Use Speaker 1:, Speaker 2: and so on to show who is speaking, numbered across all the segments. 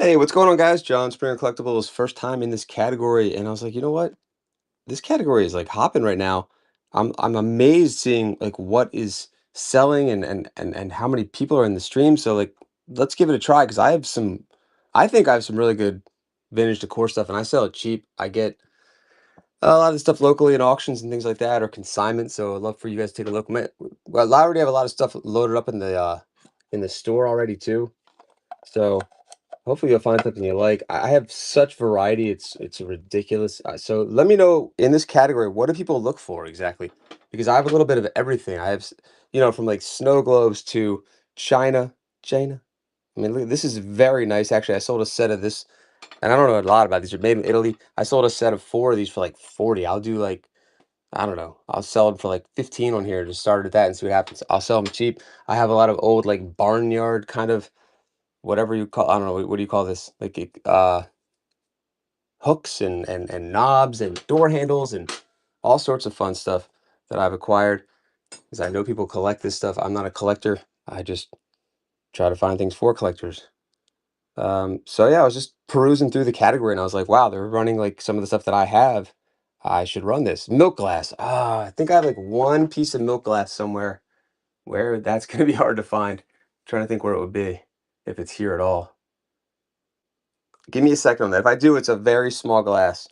Speaker 1: Hey, what's going on, guys? John Springer Collectibles, first time in this category, and I was like, you know what? This category is like hopping right now. I'm amazed seeing like what is selling and how many people are in the stream. So like, let's give it a try because I think I have some really good vintage decor stuff, and I sell it cheap. I get a lot of stuff locally in auctions and things like that, or consignment. So I'd love for you guys to take a look. Well, I already have a lot of stuff loaded up in the store already too. So. Hopefully you'll find something you like. I have such variety. It's ridiculous. So let me know in this category, what do people look for exactly? Because I have a little bit of everything. I have, from like snow globes to China, China. I mean, look, this is very nice. Actually, I sold a set of this, and I don't know a lot about these. They're made in Italy. I sold a set of 4 of these for like 40. I'll do like, I don't know. I'll sell them for like 15 on here. Just start at that and see what happens. I'll sell them cheap. I have a lot of old like barnyard kind of whatever you call, I don't know, what do you call this? Like hooks and knobs and door handles and all sorts of fun stuff that I've acquired because I know people collect this stuff. I'm not a collector. I just try to find things for collectors. So yeah, I was just perusing through the category and I was like, wow, they're running like some of the stuff that I have. I should run this. Milk glass. I think I have like one piece of milk glass somewhere where that's going to be hard to find. Trying to think where it would be if it's here at all. Give me a second on that. If I do, it's a very small glass.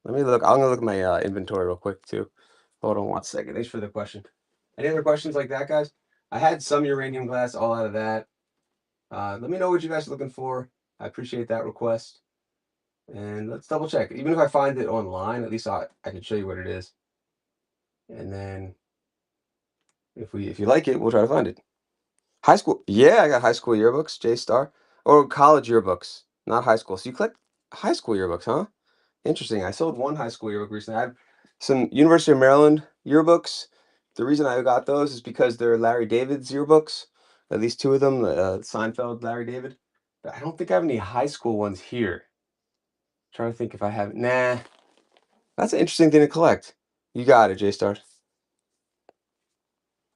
Speaker 1: Let me look. I'm gonna look at my inventory real quick too. Hold on one second. Thanks for the question. Any other questions like that, guys? I had some uranium glass, all out of that. Let me know what you guys are looking for. I appreciate that request. And let's double check. Even if I find it online, at least I can show you what it is. And then if you like it, we'll try to find it. High school. Yeah, I got high school yearbooks, J Star. Or college yearbooks, not high school. So you collect high school yearbooks, huh? Interesting. I sold one high school yearbook recently. I have some University of Maryland yearbooks. The reason I got those is because they're Larry David's yearbooks, at least 2 of them, Seinfeld, Larry David. But I don't think I have any high school ones here. Trying to think if I have. Nah, that's an interesting thing to collect. You got it, J Star.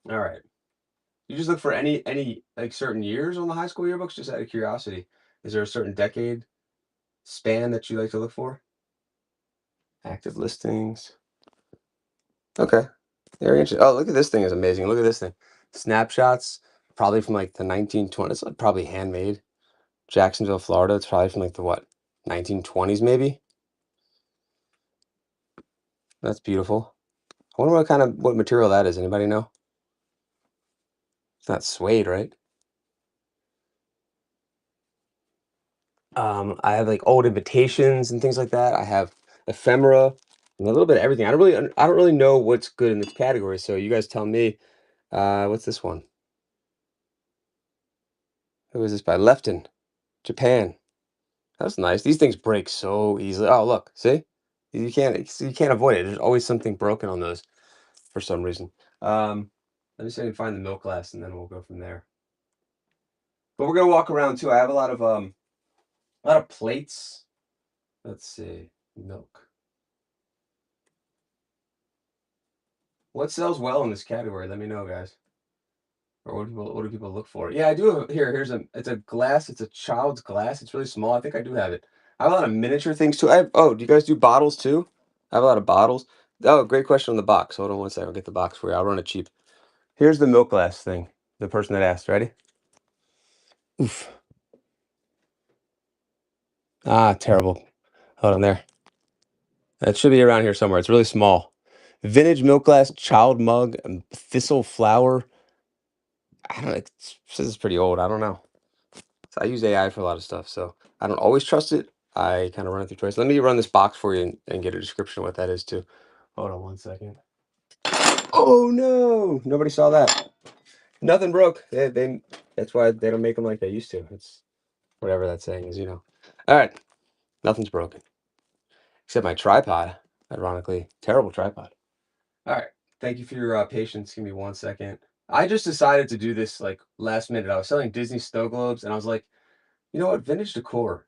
Speaker 1: All right. You just look for any like certain years on the high school yearbooks, just out of curiosity. Is there a certain decade span that you like to look for? Active listings. Okay. Very interesting. Oh, look at this thing is amazing. Look at this thing. Snapshots, probably from like the 1920s, like probably handmade. Jacksonville, Florida. It's probably from like the what, 1920s maybe. That's beautiful. I wonder what material that is. Anybody know? It's not suede, right? I have like old invitations and things like that. I have ephemera and a little bit of everything. I don't really know what's good in this category. So you guys tell me. What's this one? Who is this by? Lefton, Japan. That's nice. These things break so easily. Oh, look, see? You can't avoid it. There's always something broken on those for some reason. Let me see if I can find the milk glass and then we'll go from there. But we're gonna walk around too. I have a lot of plates. Let's see. Milk. What sells well in this category? Let me know, guys. Or what do people look for? Yeah, I do have here's it's a glass, it's a child's glass. It's really small. I think I do have it. I have a lot of miniature things too. Oh, do you guys do bottles too? I have a lot of bottles. Oh, great question on the box. Hold on one second. I'll get the box for you. I'll run it cheap. Here's the milk glass thing. The person that asked. Ready? Oof. Ah, terrible. Hold on there. That should be around here somewhere. It's really small. Vintage milk glass, child mug, and thistle flower. I don't know. It says it's pretty old. I don't know. So I use AI for a lot of stuff, so I don't always trust it. I kind of run it through twice. Let me run this box for you and get a description of what that is too. Hold on one second. Oh no! Nobody saw that. Nothing broke. That's why they don't make them like they used to. It's whatever that saying is. All right, nothing's broken except my tripod. Ironically, terrible tripod. All right, thank you for your patience. Give me one second. I just decided to do this like last minute. I was selling Disney snow globes, and I was like, you know what, vintage decor.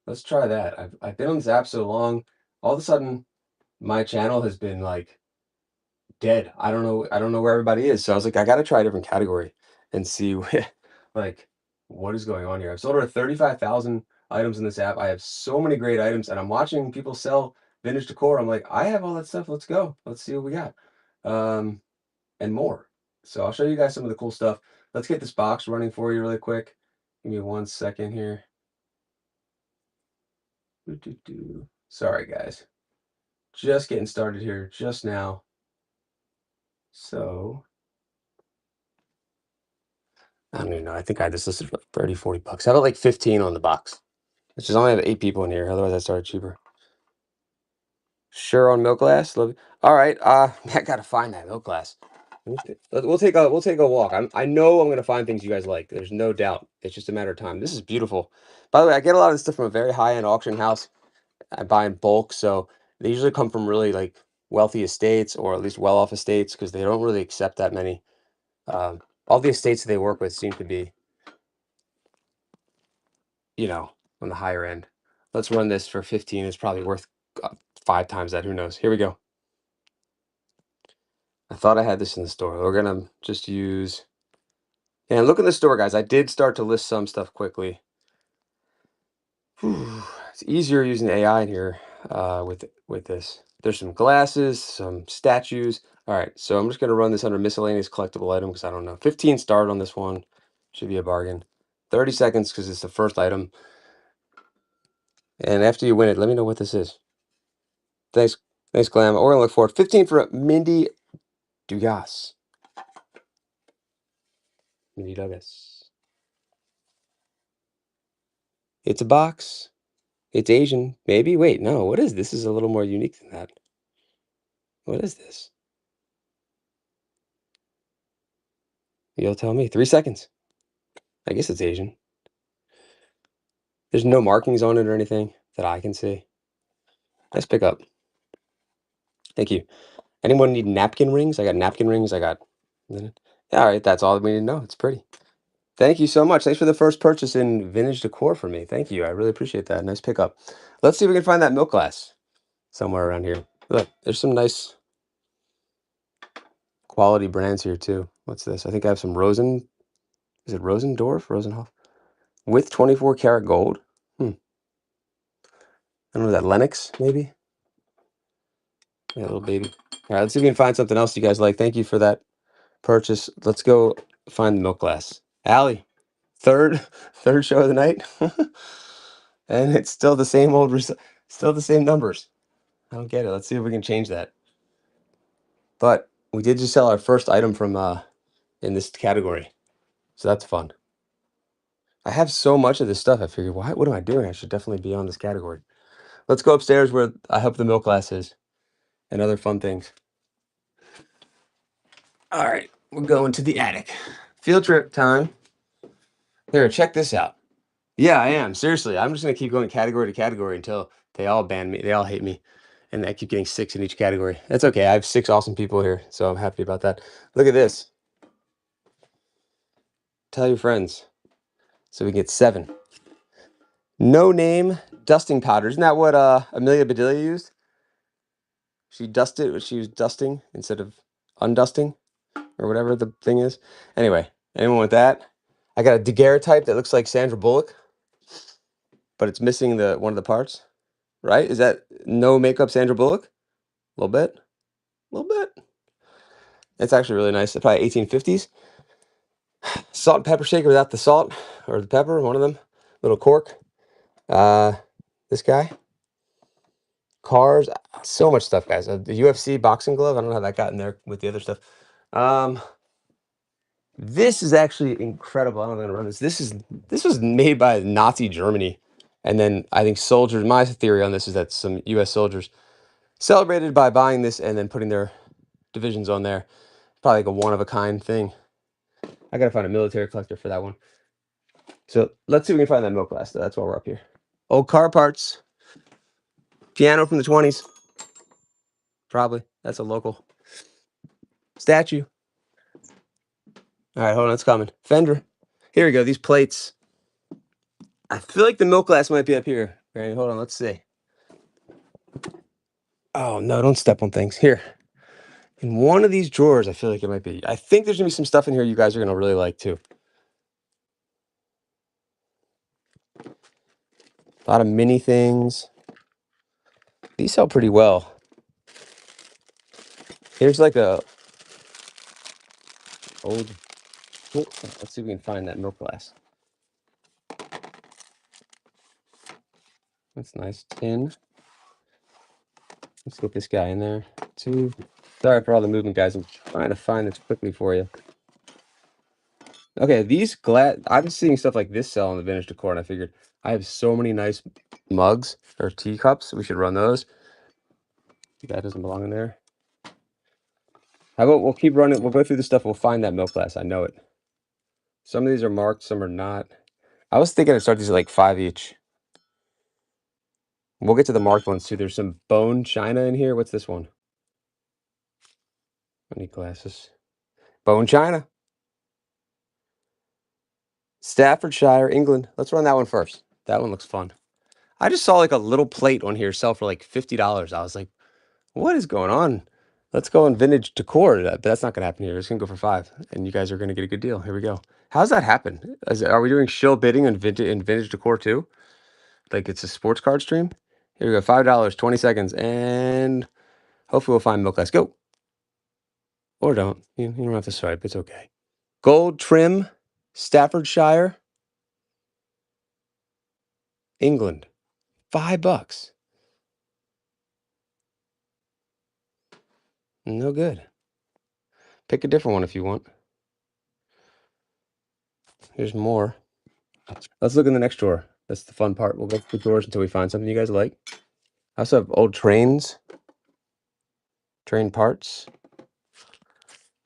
Speaker 1: Let's try that. I've been on this app so long. All of a sudden, my channel has been like dead. I don't know where everybody is. So I was like, I gotta try a different category and see like What is going on here? I've sold over 35,000 items in this app. I have so many great items, and I'm watching people sell vintage decor. I'm like, I have all that stuff. Let's go. Let's see what we got. And more. So I'll show you guys some of the cool stuff. Let's get this box running for you really quick. Give me 1 second here. Sorry, guys. Just getting started here just now. So I don't even know. I think I had this listed for 30, 40 bucks. I have it like 15 on the box. It's just only have 8 people in here. Otherwise I started cheaper. Sure on milk glass. All right. I gotta find that milk glass. We'll take a walk. I know I'm gonna find things you guys like. There's no doubt. It's just a matter of time. This is beautiful. By the way, I get a lot of this stuff from a very high-end auction house. I buy in bulk, so they usually come from really like wealthy estates or at least well-off estates because they don't really accept that many. All the estates that they work with seem to be, on the higher end. Let's run this for 15. It's probably worth 5 times that. Who knows? Here we go. I thought I had this in the store. We're gonna just use. And look in the store, guys. I did start to list some stuff quickly. It's easier using AI in here with this. There's some glasses, some statues. All right, so I'm just gonna run this under miscellaneous collectible item because I don't know. 15 start on this one. Should be a bargain. 30 seconds because it's the first item. And after you win it, let me know what this is. Thanks, Glam. We're gonna look for it. 15 for Mindy Dugas. Mindy Dugas. It's a box. It's Asian. Maybe. Wait, no. What is this? Is a little more unique than that. What is this? You'll tell me. 3 seconds. I guess it's Asian. There's no markings on it or anything that I can see. Nice pickup. Thank you. Anyone need napkin rings? I got napkin rings. I got. All right, that's all we need to know. It's pretty. Thank you so much. Thanks for the first purchase in vintage decor for me. Thank you. I really appreciate that. Nice pickup. Let's see if we can find that milk glass somewhere around here. Look, there's some nice quality brands here too. What's this? I think I have some Rosen. Is it Rosendorf? Rosenhof? With 24 karat gold? I don't know, that Lennox, maybe? Yeah, little baby. All right, let's see if we can find something else you guys like. Thank you for that purchase. Let's go find the milk glass. Allie, third show of the night. And it's still the same still the same numbers. I don't get it. Let's see if we can change that. But we did just sell our first item from in this category. So that's fun. I have so much of this stuff. I figured, what am I doing? I should definitely be on this category. Let's go upstairs where I hope the milk glass is and other fun things. All right, we're going to the attic. Field trip time. Here, check this out. Yeah, I am. Seriously, I'm just gonna keep going category to category until they all ban me. They all hate me. And I keep getting 6 in each category. That's okay. I have 6 awesome people here, so I'm happy about that. Look at this. Tell your friends. So we get 7. No name dusting powder. Isn't that what Amelia Bedelia used? She dusted. She was dusting instead of undusting, or whatever the thing is. Anyway, anyone with that? I got a daguerreotype that looks like Sandra Bullock, but it's missing one of the parts. Right? Is that no makeup Sandra Bullock? A little bit. A little bit. It's actually really nice. It's probably 1850s. Salt and pepper shaker without the salt or the pepper. One of them. Little cork. This guy. Cars. So much stuff, guys. The UFC boxing glove. I don't know how that got in there with the other stuff. This is actually incredible. I don't know if I'm gonna run this. This was made by Nazi Germany, and then I think soldiers. My theory on this is that some U.S. soldiers celebrated by buying this and then putting their divisions on there. Probably like a one-of-a-kind thing. I gotta find a military collector for that one. So let's see if we can find that milk glass. That's why we're up here. Old car parts. Piano from the 20s. Probably. That's a local. Statue. All right, hold on. It's coming. Fender. Here we go. These plates. I feel like the milk glass might be up here. Right, hold on. Let's see. Oh, no. Don't step on things. Here. In one of these drawers, I feel like it might be. I think there's going to be some stuff in here you guys are going to really like, too. A lot of mini things. These sell pretty well. Here's like a old. Oh, let's see if we can find that milk glass. That's nice. Tin. Let's get this guy in there. Two. Sorry for all the movement, guys. I'm trying to find this quickly for you. Okay, these glass. I've been seeing stuff like this sell in the vintage decor, and I figured I have so many nice mugs or teacups. We should run those. That doesn't belong in there. How about we'll keep running? We'll go through the stuff. We'll find that milk glass. I know it. Some of these are marked, some are not. I was thinking to start these at like 5 each. We'll get to the marked ones too. There's some bone china in here. What's this one? I need glasses. Bone china. Staffordshire, England. Let's run that one first. That one looks fun. I just saw like a little plate on here sell for like $50. I was like, what is going on? Let's go on vintage decor. But that's not going to happen here. It's going to go for 5. And you guys are going to get a good deal. Here we go. How's that happen? Are we doing shill bidding in vintage decor too? Like it's a sports card stream? Here we go. $5, 20 seconds. And hopefully we'll find milk glass. Go. Or don't. You don't have to swipe. It's okay. Gold trim, Staffordshire, England. $5. No good. Pick a different one if you want. Here's more. Let's look in the next drawer. That's the fun part. We'll go through the drawers until we find something you guys like. I also have old trains. Train parts.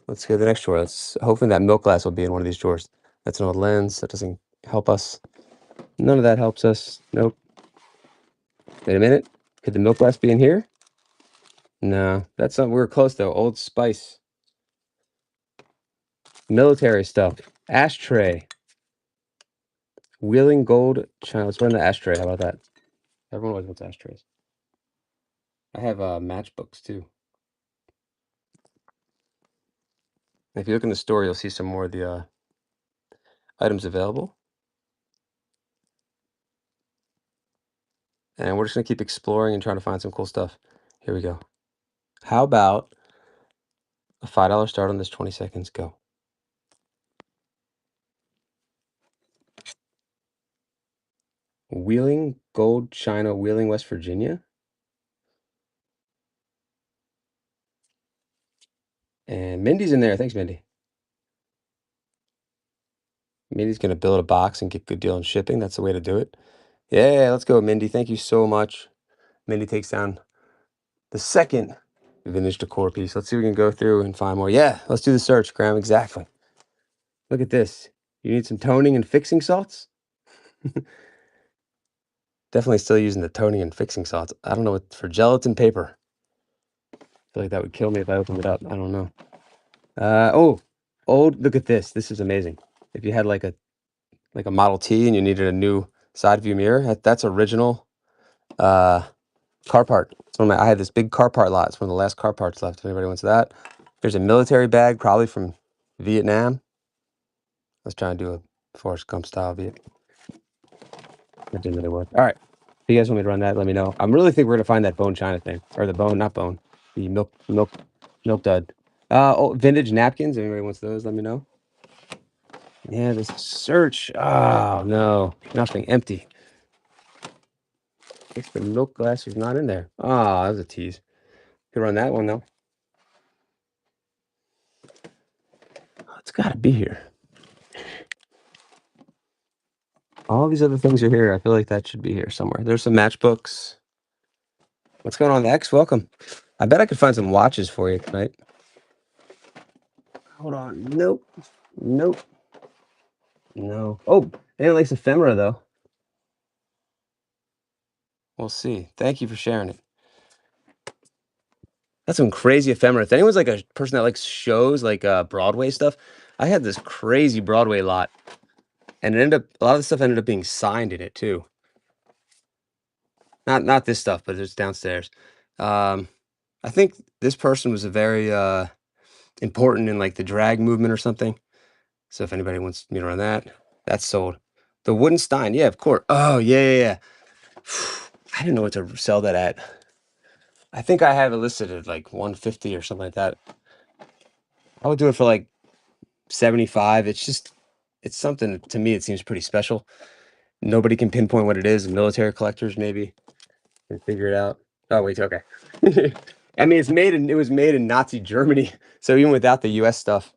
Speaker 1: Let's go to the next drawer. Hopefully that milk glass will be in one of these drawers. That's an old lens. That doesn't help us. None of that helps us. Nope. Wait a minute. Could the milk glass be in here? No, that's not. We were close though. Old Spice. Military stuff. Ashtray. Wheeling gold china. Let's run the ashtray. How about that? Everyone always wants ashtrays. I have matchbooks too. If you look in the store, you'll see some more of the items available. And we're just going to keep exploring and trying to find some cool stuff. Here we go. How about a $5 start on this 20 seconds? Go. Wheeling gold china, Wheeling, West Virginia. And Mindy's in there. Thanks, Mindy. Mindy's going to build a box and get good deal on shipping. That's the way to do it. Yeah, let's go, Mindy. Thank you so much. Mindy takes down the second vintage decor piece. Let's see if we can go through and find more. Yeah, let's do the search, Graham. Exactly. Look at this. You need some toning and fixing salts? Definitely still using the toning and fixing salts. I don't know what for gelatin paper. I feel like that would kill me if I opened it up. I don't know. Oh, look at this. This is amazing. If you had like a Model T and you needed a new side view mirror, that's original car part. I had this big car part lot. It's one of the last car parts left. If anybody wants that. There's a military bag, probably from Vietnam. Let's try and do a Forrest Gump style Viet. That didn't really work. All right. If you guys want me to run that, let me know. I really think we're gonna find that bone china thing. Or the bone, not bone. The milk dud. Vintage napkins. If anybody wants those, let me know. Yeah, this search. Oh no, nothing. Empty. Guess the milk glass is not in there. Ah, that was a tease. Could run that one though. Oh, it's gotta be here. All these other things are here. I feel like that should be here somewhere. There's some matchbooks. What's going on, X? Welcome. I bet I could find some watches for you tonight. Hold on. Nope. Nope. No. Oh, anyone likes ephemera though? We'll see. Thank you for sharing it. That's some crazy ephemera. If anyone's like a person that likes shows, like Broadway stuff, I had this crazy Broadway lot, and a lot of the stuff ended up being signed in it too. Not this stuff, but it's downstairs. I think this person was a very important in like the drag movement or something. So if anybody wants me to run that, that's sold. The wooden stein, yeah, of course. Oh yeah. I didn't know what to sell that at. I think I have it listed at like 150 or something like that. I would do it for like 75. It's something to me, it seems pretty special. Nobody can pinpoint what it is. Military collectors maybe can figure it out. Oh, wait, okay. I mean, it was made in Nazi Germany. So even without the US stuff,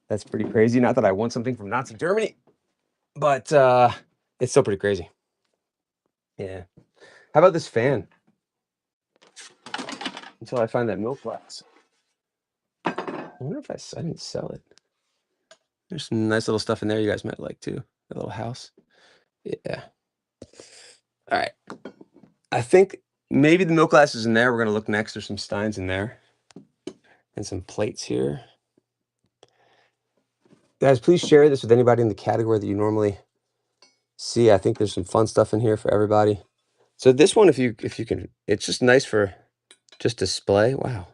Speaker 1: that's pretty crazy. Not that I want something from Nazi Germany, but it's still pretty crazy. Yeah. How about this fan? Until I find that milk glass. I wonder if I didn't sell it. There's some nice little stuff in there you guys might like too. A little house. Yeah. All right. I think maybe the milk glass is in there. We're going to look next. There's some steins in there and some plates here. Guys, please share this with anybody in the category that you normally see. I think there's some fun stuff in here for everybody. So this one, if you can, it's just nice for just display. Wow.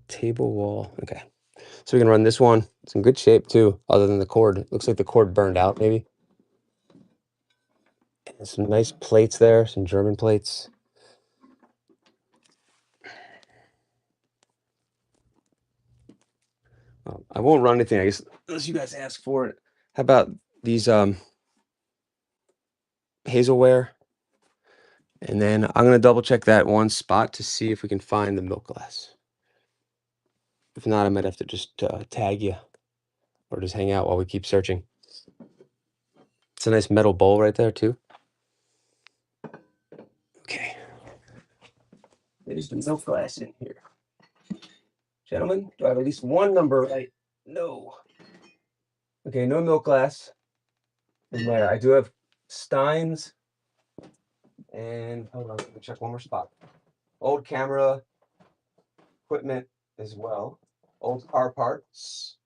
Speaker 1: Table wall. Okay. So we can run this one. It's in good shape too, other than the cord. It looks like the cord burned out maybe. And some nice plates there, some German plates. I won't run anything, I guess, unless you guys ask for it. How about these hazelware? And then I'm gonna double check that one spot to see if we can find the milk glass. If not, I might have to just tag you or just hang out while we keep searching. It's a nice metal bowl right there too. Okay. There's the milk glass in here. Gentlemen, do I have at least one number right? No. Okay, no milk glass in there. I do have Steins and hold on, let me check one more spot. Old camera equipment as well. Old car parts.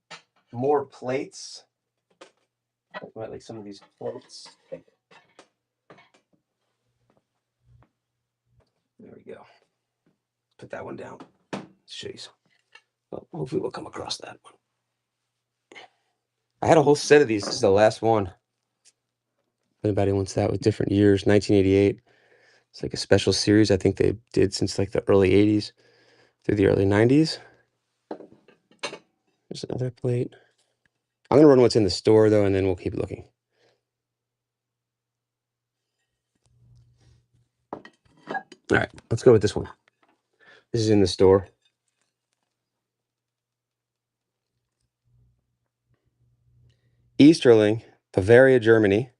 Speaker 1: More plates. I might like some of these plates. There we go. Put that one down. Let's show you some. Well, hopefully we'll come across that one. I had a whole set of these. This is the last one. If anybody wants that with different years, 1988. It's like a special series I think they did since like the early 80s through the early 90s. There's another plate. I'm gonna run what's in the store though, and then we'll keep looking. All right, let's go with this one. This is in the store. Easterling, Bavaria, Germany.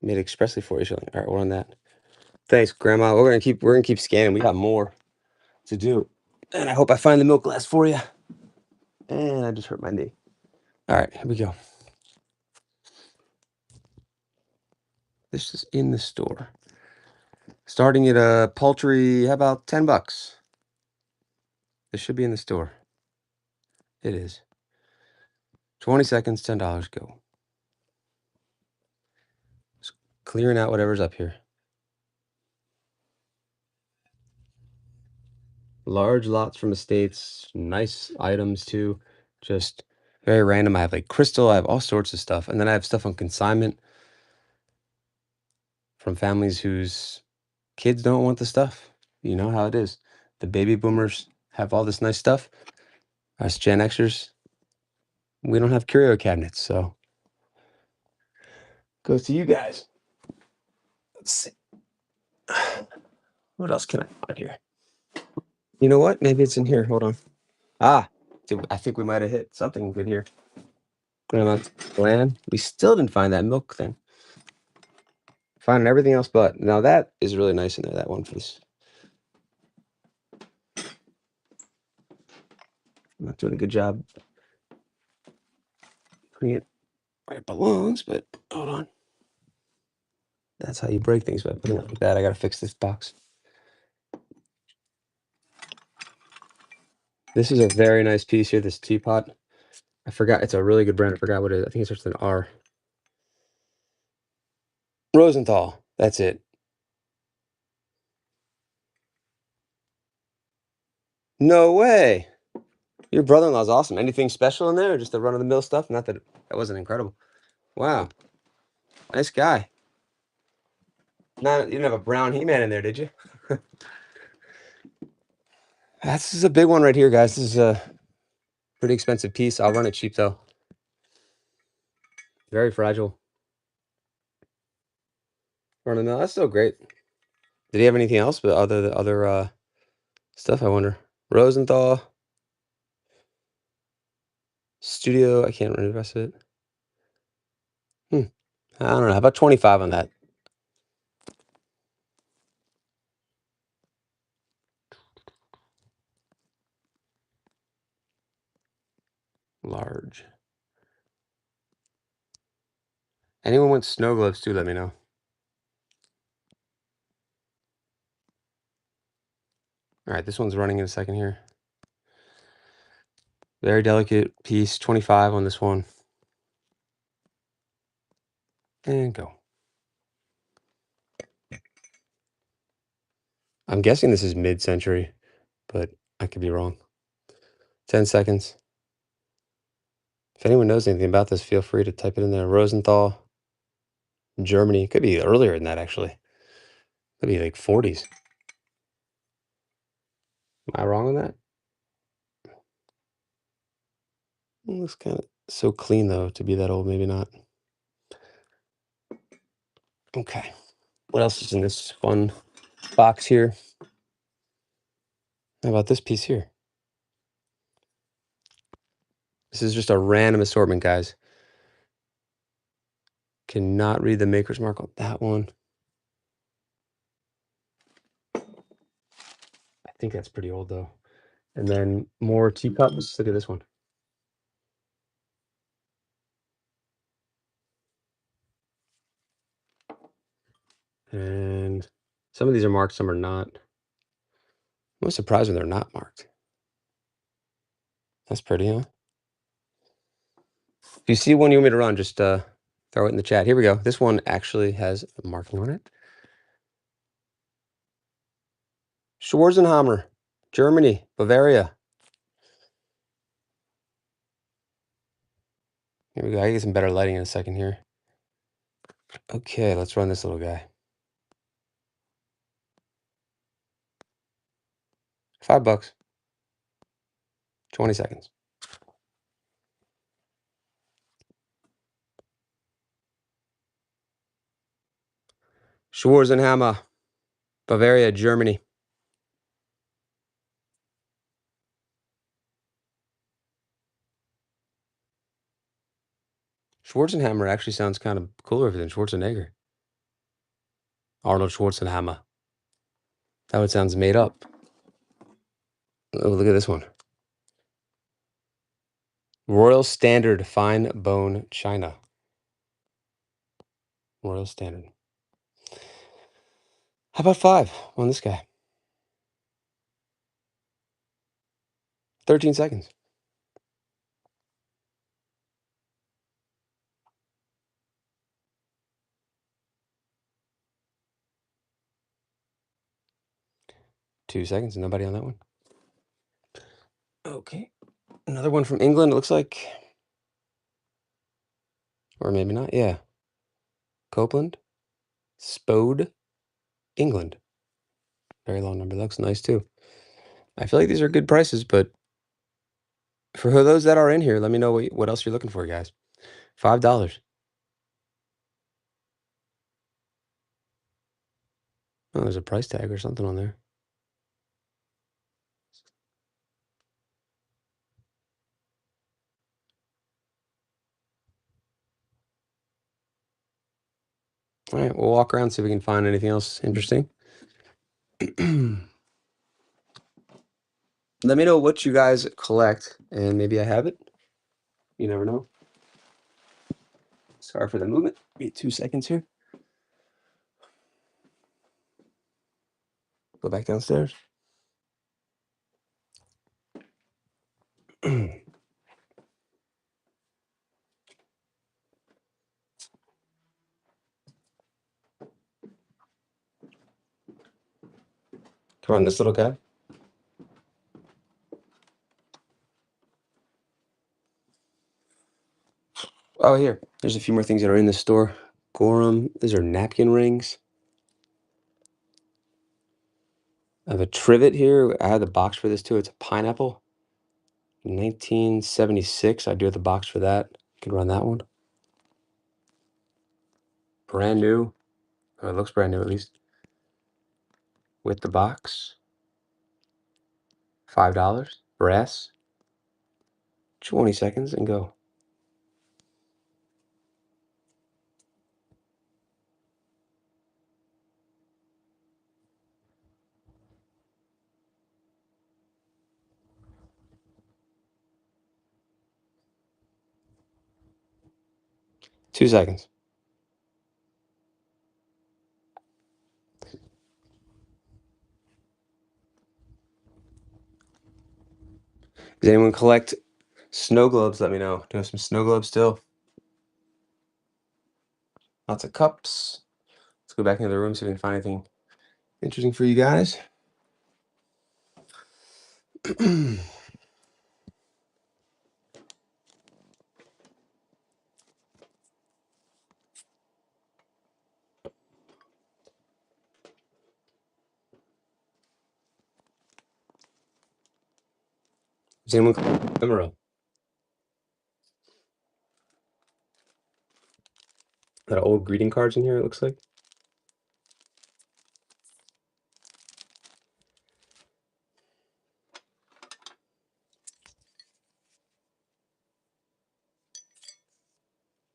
Speaker 1: Made expressly for Easterling. All right, we're on that. Thanks, Grandma. We're gonna keep scanning. We got more to do, and I hope I find the milk glass for you. And I just hurt my knee. All right, here we go. This is in the store. Starting at a paltry, how about $10? This should be in the store. It is. 20 seconds, $10, go. Just clearing out whatever's up here. Large lots from estates, nice items too. Just very random. I have like crystal, I have all sorts of stuff. And then I have stuff on consignment from families whose kids don't want the stuff. You know how it is. The baby boomers have all this nice stuff. Us Gen Xers, we don't have curio cabinets, so goes to you guys. Let's see. What else can I find here? You know what? Maybe it's in here. Hold on. Ah, dude, I think we might have hit something good here. Grandma's land. We still didn't find that milk thing. Finding everything else but. Now that is really nice in there, that one piece. I'm not doing a good job putting it where it belongs, but hold on. That's how you break things by putting it like that. I gotta fix this box. This is a very nice piece here, this teapot. I forgot, it's a really good brand. I forgot what it is. I think it starts with an R. Rosenthal. That's it. No way. Your brother-in-law's awesome. Anything special in there or just the run-of-the-mill stuff? Not that that wasn't incredible. Wow. Nice guy. Not, you didn't have a brown He-Man in there, did you? This is a big one right here, guys. This is a pretty expensive piece. I'll run it cheap, though. Very fragile. Running out. That's still great. Did he have anything else but other stuff? I wonder. Rosenthal. Studio. I can't remember the rest of it. I don't know. How about 25 on that? Large. Anyone wants snow gloves too, let me know. All right, this one's running in a second here. Very delicate piece, 25 on this one. And go. I'm guessing this is mid-century, but I could be wrong. 10 seconds. If anyone knows anything about this, feel free to type it in there. Rosenthal, Germany. Could be earlier than that, actually. Could be like 40s. Am I wrong on that? It looks kind of so clean, though, to be that old. Maybe not. Okay. What else is in this fun box here? How about this piece here? This is just a random assortment, guys. Cannot read the maker's mark on that one. I think that's pretty old, though. And then more teacups. Look at this one. And some of these are marked, some are not. I'm surprised when they're not marked. That's pretty, huh? If you see one you want me to run, just throw it in the chat. Here we go. This one actually has a marking on it. Schwarzenhammer, Germany, Bavaria. Here we go. I get some better lighting in a second here. Okay, let's run this little guy. $5. 20 seconds. Schwarzenhammer, Bavaria, Germany. Schwarzenhammer actually sounds kind of cooler than Schwarzenegger. Arnold Schwarzenhammer. That one sounds made up. Oh, look at this one. Royal Standard Fine Bone China. Royal Standard. How about 5 on this guy? 13 seconds. Two seconds. Nobody on that one. Okay. Another one from England, it looks like. Or maybe not. Yeah. Copeland. Spode. England. Very long number. Looks nice too. I feel like these are good prices, but for those that are in here, let me know what else you're looking for, guys. $5. Oh, there's a price tag or something on there. All right, we'll walk around, see if we can find anything else interesting. Let me know what you guys collect, and maybe I have it. You never know. Sorry for the movement. Give me 2 seconds here. Go back downstairs. Come on, this little guy. Oh, here. There's a few more things that are in the store. Gorham. These are napkin rings. I have a trivet here. I had the box for this too. It's a pineapple. 1976. I do have the box for that. You can run that one. Brand new. Or it looks brand new at least. With the box. $5. Brass. 20 seconds and go. Two seconds. Does anyone collect snow globes? Let me know. Do you have some snow globes still? Lots of cups. Let's go back into the room, see if we can find anything interesting for you guys. Does anyone collect ephemera? Got old greeting cards in here, it looks like.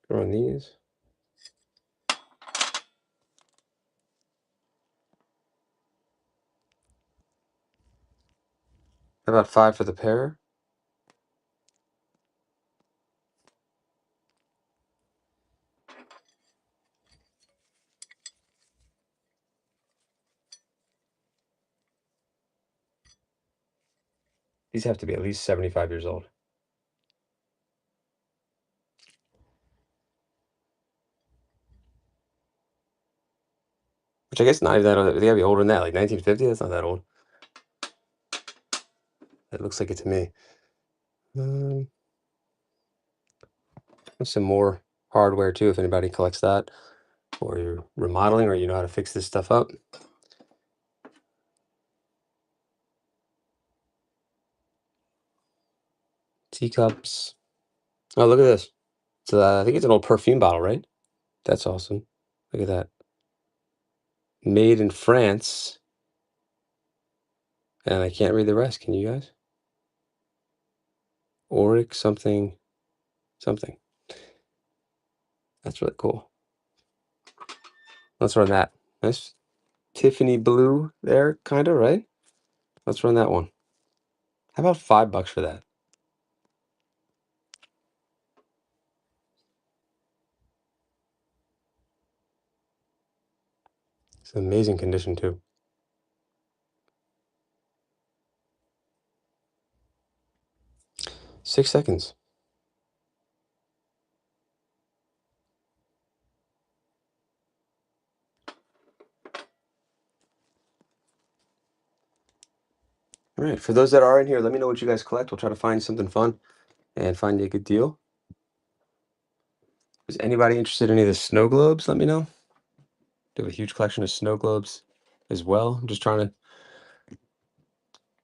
Speaker 1: Throw on these. How about 5 for the pair? These have to be at least 75 years old. Which I guess not even that old. They gotta be older than that, like 1950. That's not that old. It looks like it to me. Some more hardware too, if anybody collects that, or you're remodeling, or you know how to fix this stuff up. Teacups. Oh, look at this. So I think it's an old perfume bottle, right? That's awesome. Look at that. Made in France. And I can't read the rest. Can you guys? Auric something, something. That's really cool. Let's run that. Nice Tiffany blue there, kind of, right? Let's run that one. How about $5 for that? It's an amazing condition too. 6 seconds. All right, for those that are in here, let me know what you guys collect. We'll try to find something fun and find you a good deal. Is anybody interested in any of the snow globes? Let me know. Do have a huge collection of snow globes as well. I'm just trying to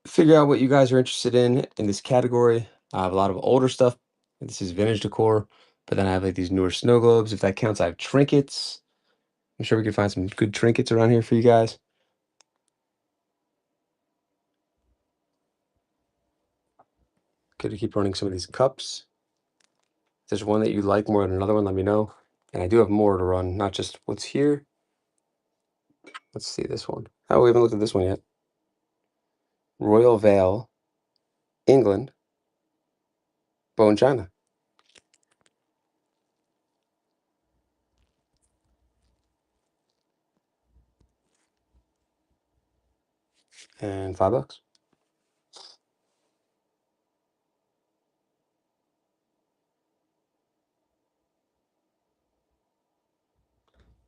Speaker 1: figure out what you guys are interested in this category. I have a lot of older stuff. This is vintage decor, but then I have like these newer snow globes. If that counts, I have trinkets. I'm sure we can find some good trinkets around here for you guys. Good to keep running some of these cups. If there's one that you like more than another one, let me know. And I do have more to run, not just what's here. Let's see this one. Oh, we haven't looked at this one yet. Royal Vale, England, bone china. And $5.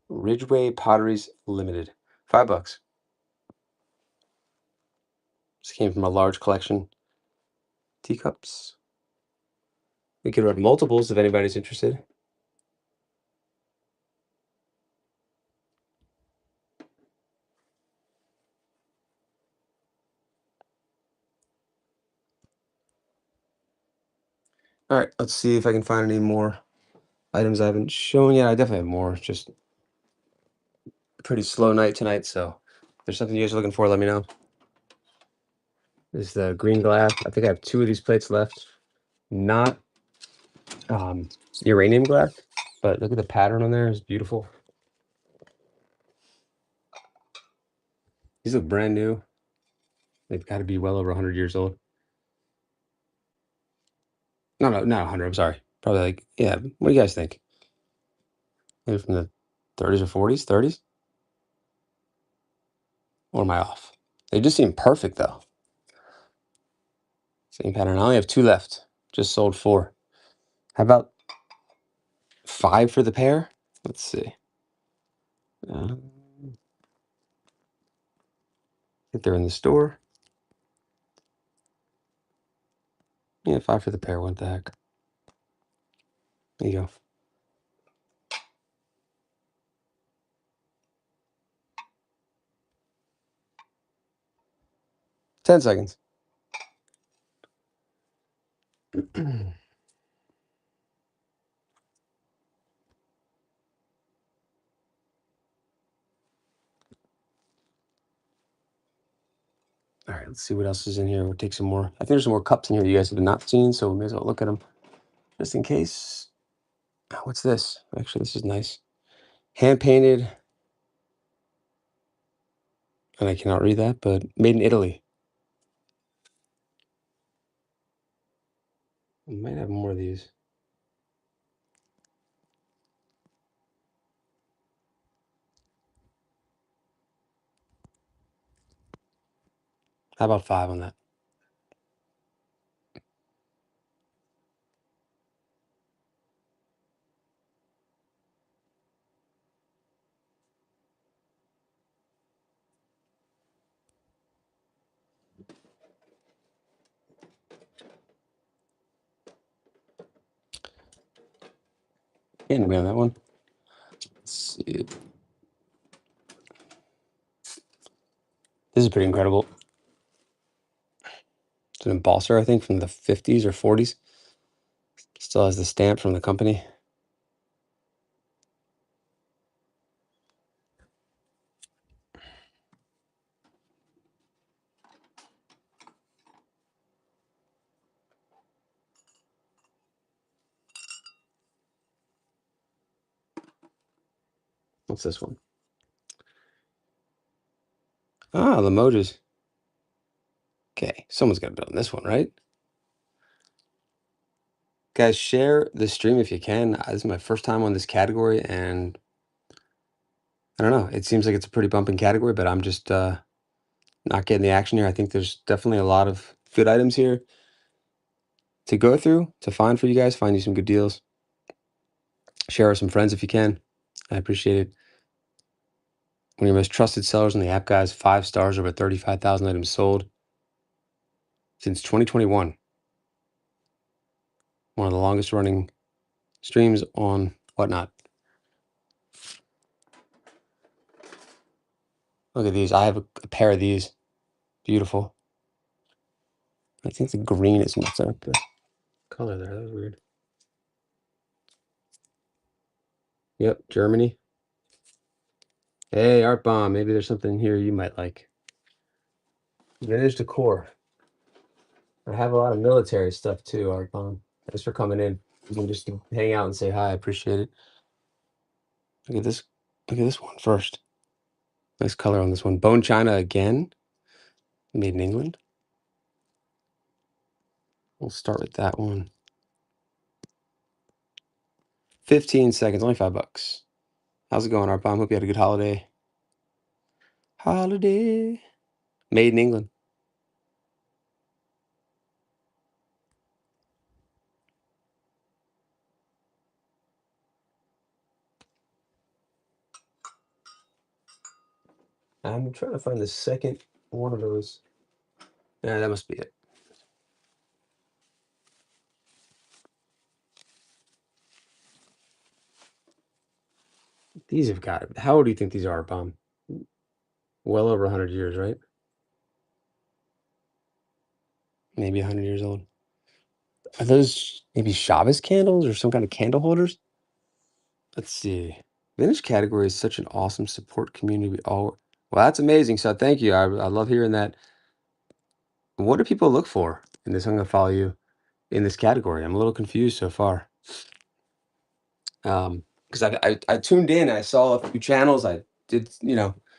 Speaker 1: Ridgeway Potteries Limited. $5. This came from a large collection. Teacups. We could run multiples if anybody's interested. All right, let's see if I can find any more items I haven't shown yet. I definitely have more. Just a pretty slow night tonight, so if there's something you guys are looking for, let me know. This is the green glass. I think I have 2 of these plates left. Not uranium glass, but look at the pattern on there. It's beautiful. These look brand new. They've got to be well over 100 years old. No, no, not 100. I'm sorry. Probably like, yeah. What do you guys think? Maybe from the 30s or 40s, 30s? Or am I off? They just seem perfect though. Same pattern. I only have 2 left. Just sold 4. How about 5 for the pair? Let's see. I think they're in the store. Yeah, 5 for the pair. What the heck? There you go. 10 seconds. All right, let's see what else is in here. We'll take some more. I think there's some more cups in here you guys have not seen, so we may as well look at them just in case. What's this? Actually, this is nice. Hand painted, and I cannot read that, but made in Italy. I might have more of these. How about 5 on that? Can't be on that one. Let's see. This is pretty incredible. It's an embosser, I think, from the 50s or 40s. Still has the stamp from the company. What's this one? Ah, Limoges. Okay, someone's got to build this one, right? Guys, share the stream if you can. This is my first time on this category, and I don't know. It seems like it's a pretty bumping category, but I'm just not getting the action here. I think there's definitely a lot of good items here to go through, to find for you guys, find you some good deals. Share with some friends if you can. I appreciate it. One of your most trusted sellers on the app, guys. 5 stars, over 35,000 items sold since 2021. One of the longest running streams on Whatnot. Look at these. I have a pair of these. Beautiful. I think the green is messing up the color there. That was weird. Yep, Germany. Hey, Art Bomb. Maybe there's something here you might like. Vintage decor. I have a lot of military stuff too, Art Bomb. Thanks for coming in. You can just hang out and say hi. I appreciate it. Look at this. Look at this one first. Nice color on this one. Bone China again. Made in England. We'll start with that one. 15 seconds, only $5. How's it going, Art Bomb? Hope you had a good holiday. Holiday. Made in England. I'm trying to find the second one of those. Yeah, that must be it. These have got it. How old do you think these are, Art Bomb? Well over 100 years, right? Maybe 100 years old. Are those maybe Shabbos candles or some kind of candle holders? Let's see. Vintage category is such an awesome support community. We all well, that's amazing. So thank you. I love hearing that. What do people look for in this? I'm gonna follow you in this category. I'm a little confused so far. Because I tuned in, I saw a few channels. I did,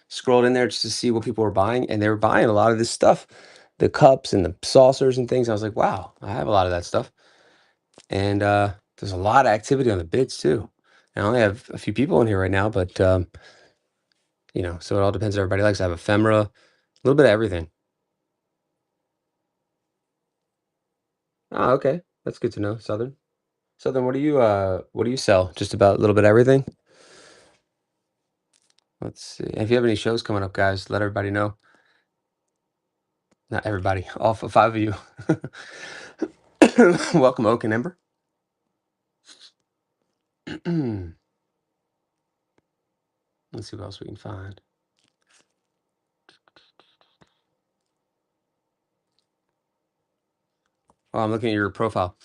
Speaker 1: scrolled in there just to see what people were buying, and they were buying a lot of this stuff, the cups and the saucers and things. I was like, wow, I have a lot of that stuff. And there's a lot of activity on the bids too. I only have a few people in here right now, but so it all depends what everybody likes. I have ephemera, a little bit of everything. Oh, okay. That's good to know. Southern. Southern, what do you sell? Just about a little bit of everything? Let's see. If you have any shows coming up, guys, let everybody know. Not everybody, all five of you. Welcome, Oak and Ember. Let's see what else we can find. Oh, I'm looking at your profile.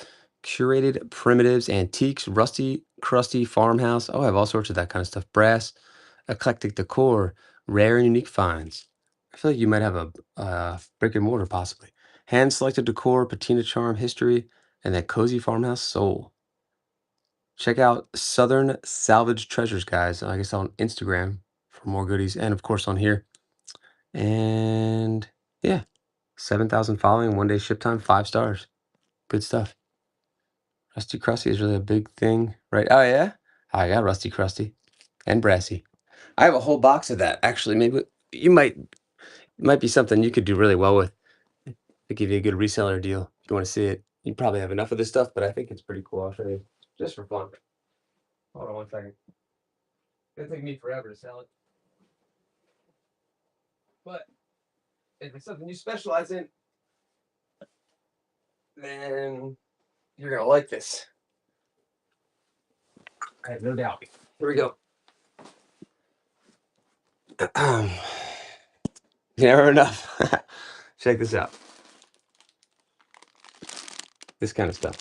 Speaker 1: Curated primitives, antiques, rusty, crusty farmhouse. Oh, I have all sorts of that kind of stuff. Brass, eclectic decor, rare and unique finds. I feel like you might have a brick and mortar, possibly. Hand selected decor, patina charm, history, and that cozy farmhouse soul. Check out Southern Salvage Treasures, guys. I guess on Instagram for more goodies, and of course on here. And yeah, 7,000 following, 1 day ship time, 5 stars. Good stuff. Rusty Crusty is really a big thing, right? Oh yeah, I got Rusty Crusty and Brassy. I have a whole box of that. Actually, maybe you might be something you could do really well with. To give you a good reseller deal. If you want to see it, you probably have enough of this stuff, but I think it's pretty cool. I'll show you just for fun. Hold on one second. It'll take me forever to sell it, but if it's something you specialize in, then you're gonna like this. I have no doubt. Here we go. Never enough. Check this out. This kind of stuff.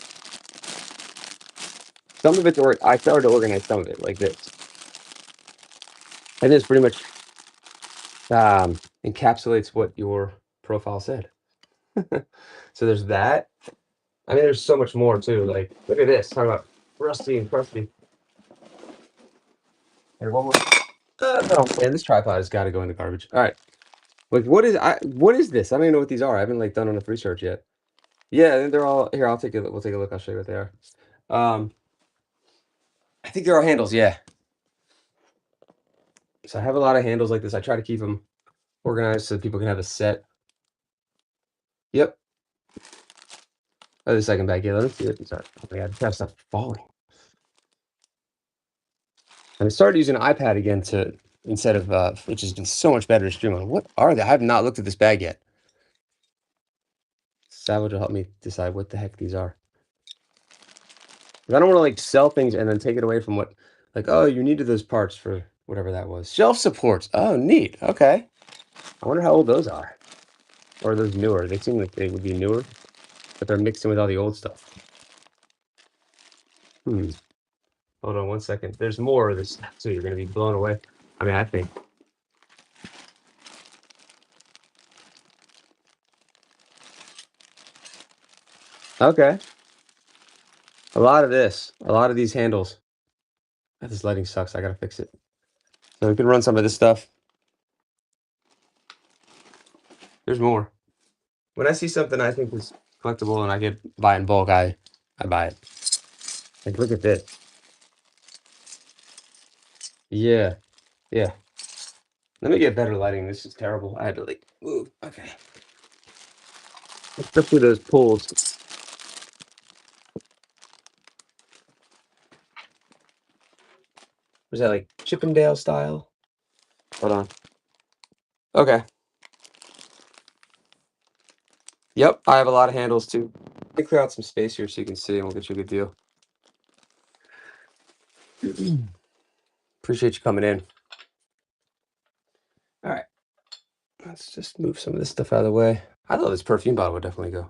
Speaker 1: Some of it's I started to organize some of it like this. And this pretty much encapsulates what your profile said. So there's that. I mean, there's so much more too. Like, look at this. Talk about rusty and crusty. And one more. Oh man, this tripod has got to go in the garbage. All right. Like, what is this? I don't even know what these are. I haven't like done enough research yet. Yeah, they're all here. I'll take a look. We'll take a look. I'll show you what they are. I think they're all handles. Yeah. So I have a lot of handles like this. I try to keep them organized so people can have a set. Yep. Oh, the second bag. Yeah, let me see what these are. Oh my god, this stuff falling. And I started using an iPad again to instead of which has been so much better to stream on. What are they? I have not looked at this bag yet. Savage will help me decide what the heck these are. I don't want to like sell things and then take it away from what, like, oh, you needed those parts for whatever that was. Shelf supports. Oh, neat. Okay. I wonder how old those are. Or are those newer? They seem like they would be newer, but they're mixed in with all the old stuff. Hold on one second. There's more of this, so you're going to be blown away. I mean, I think. Okay. A lot of this. A lot of these handles. This lighting sucks. I got to fix it. So we can run some of this stuff. There's more. When I see something I think is collectible and I get buy in bulk, I buy it. Like, look at this. Yeah. Yeah. Let me get better lighting. This is terrible. I had to like move. Okay. Especially those pulls. Was that like Chippendale style? Hold on. Okay. Yep. I have a lot of handles too. Let me clear out some space here so you can see and we'll get you a good deal. Appreciate you coming in. All right. Let's just move some of this stuff out of the way. I thought this perfume bottle would definitely go.